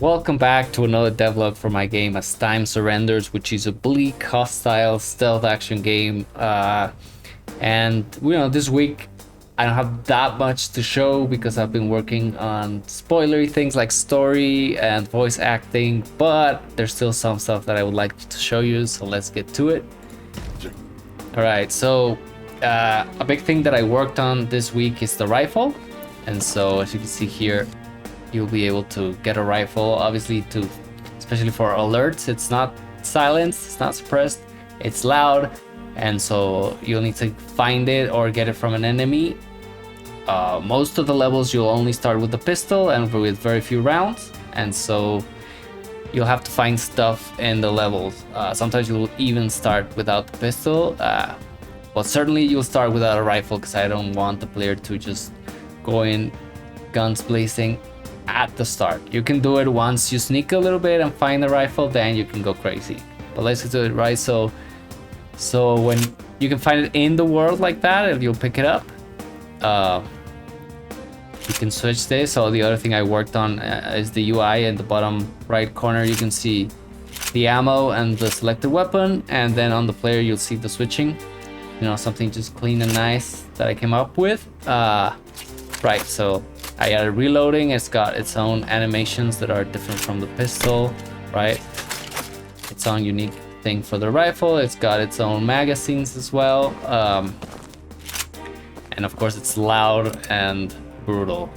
Welcome back to another devlog for my game As Time Surrenders, which is a bleak, hostile stealth action game. And this week I don't have that much to show because I've been working on spoilery things like story and voice acting, but there's still some stuff that I would like to show you, so let's get to it. Alright, so a big thing that I worked on this week is the rifle. And so as you can see here, you'll be able to get a rifle, obviously, especially for alerts. It's not silenced, it's not suppressed, it's loud, and so you'll need to find it or get it from an enemy. Most of the levels you'll only start with the pistol and with very few rounds, and so you'll have to find stuff in the levels. Sometimes you'll even start without the pistol, but certainly you'll start without a rifle because I don't want the player to just go in guns blazing at the start. You can do it once you sneak a little bit and find the rifle, then you can go crazy. But let's do it right. So when you can find it in the world like that, and you'll pick it up, you can switch this. So the other thing I worked on is the UI. In the bottom right corner you can see the ammo and the selected weapon, and then on the player you'll see the switching. Something just clean and nice that I came up with. Right, so I added reloading. It's got its own animations that are different from the pistol, right? Its own unique thing for the rifle. It's got its own magazines as well. And of course it's loud and brutal.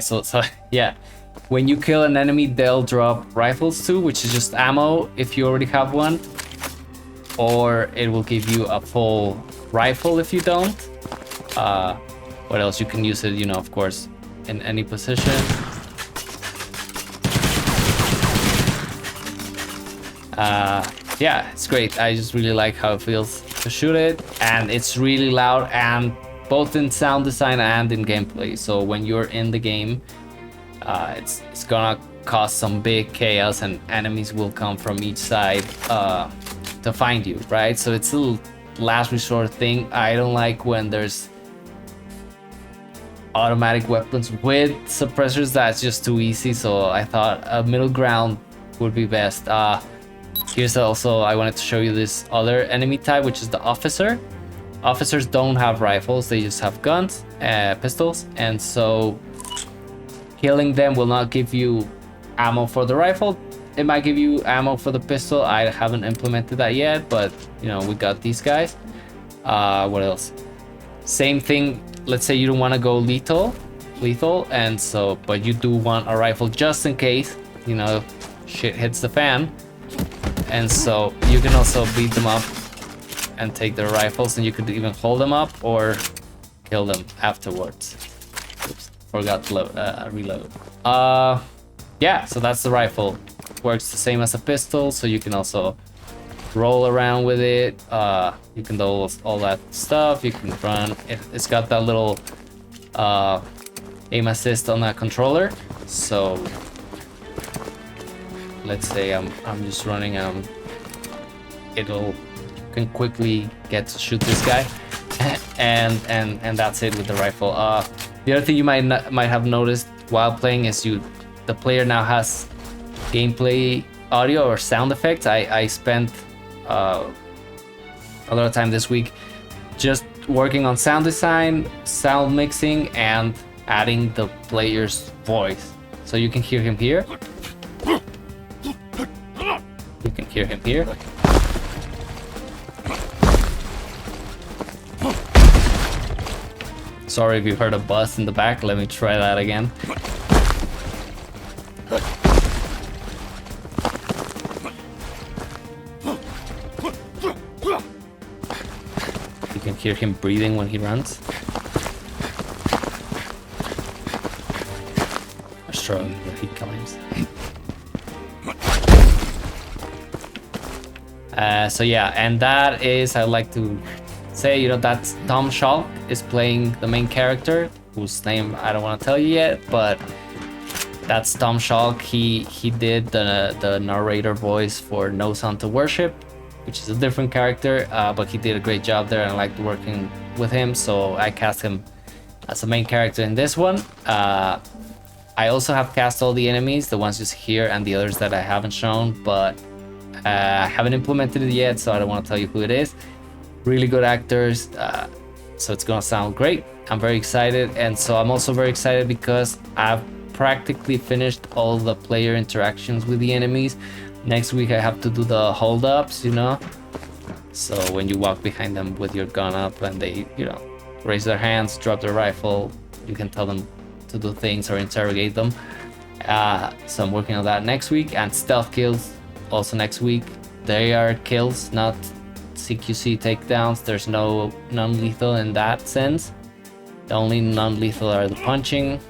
So yeah. When you kill an enemy, they'll drop rifles too, which is just ammo if you already have one. Or it will give you a full rifle if you don't. What else? You can use it, of course, in any position. Yeah, it's great. I just really like how it feels to shoot it. And it's really loud, and both in sound design and in gameplay. So when you're in the game, it's gonna cause some big chaos, and enemies will come from each side to find you, right? So it's a last resort thing. I don't like when there's automatic weapons with suppressors. That's just too easy, so I thought a middle ground would be best. Here's also, I wanted to show you this other enemy type, which is the officer. Officers don't have rifles, they just have guns, pistols, and so killing them will not give you ammo for the rifle. It might give you ammo for the pistol. I haven't implemented that yet, but we got these guys. What else? Same thing. Let's say you don't want to go lethal, and so, but you do want a rifle just in case, shit hits the fan. And so you can also beat them up and take their rifles, and you could even hold them up or kill them afterwards. Oops, forgot to reload. Yeah, so that's the rifle. Works the same as a pistol, so you can also roll around with it. You can do all that stuff. You can run. It's got that little aim assist on that controller. So let's say I'm just running. It'll can quickly get to shoot this guy, and that's it with the rifle. The other thing you might have noticed while playing is the player now has gameplay audio or sound effects. I spent a lot of time this week just working on sound design, sound mixing, and adding the player's voice. So you can hear him here. You can hear him here. Sorry if you heard a buzz in the back. Let me try that again. You can hear him breathing when he runs. Or strong when he climbs. So yeah, and that is, I'd like to say, that's Tom Schalk is playing the main character, whose name I don't want to tell you yet, but that's Tom Schalk. He did the narrator voice for No Sound to Worship, which is a different character, but he did a great job there, and I liked working with him, so I cast him as a main character in this one. I also have cast all the enemies, the ones just here and the others that I haven't shown, but I haven't implemented it yet, so I don't want to tell you who it is. Really good actors, so it's gonna sound great. I'm very excited, and so I'm also very excited because I've practically finished all the player interactions with the enemies. Next week I have to do the hold-ups, you know, so when you walk behind them with your gun up and they, you know, raise their hands, drop their rifle, you can tell them to do things or interrogate them. So I'm working on that next week, and stealth kills also next week. They are kills, not CQC takedowns. There's no non-lethal in that sense. The only non-lethal are the punching,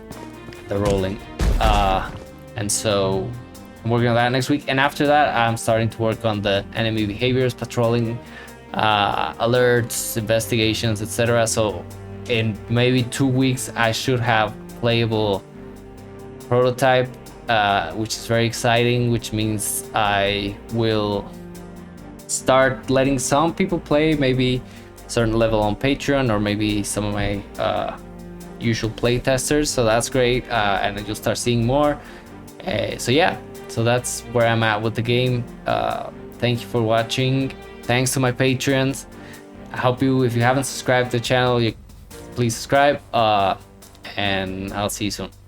the rolling, and so I'm working on that next week. And after that, I'm starting to work on the enemy behaviors, patrolling, alerts, investigations, etc. So in maybe 2 weeks, I should have playable prototype, which is very exciting, which means I will start letting some people play, maybe a certain level on Patreon, or maybe some of my usual play testers. So that's great, and then you'll start seeing more. So yeah, so that's where I'm at with the game. Thank you for watching. Thanks to my patrons. I hope you, if you haven't subscribed to the channel, please subscribe, and I'll see you soon.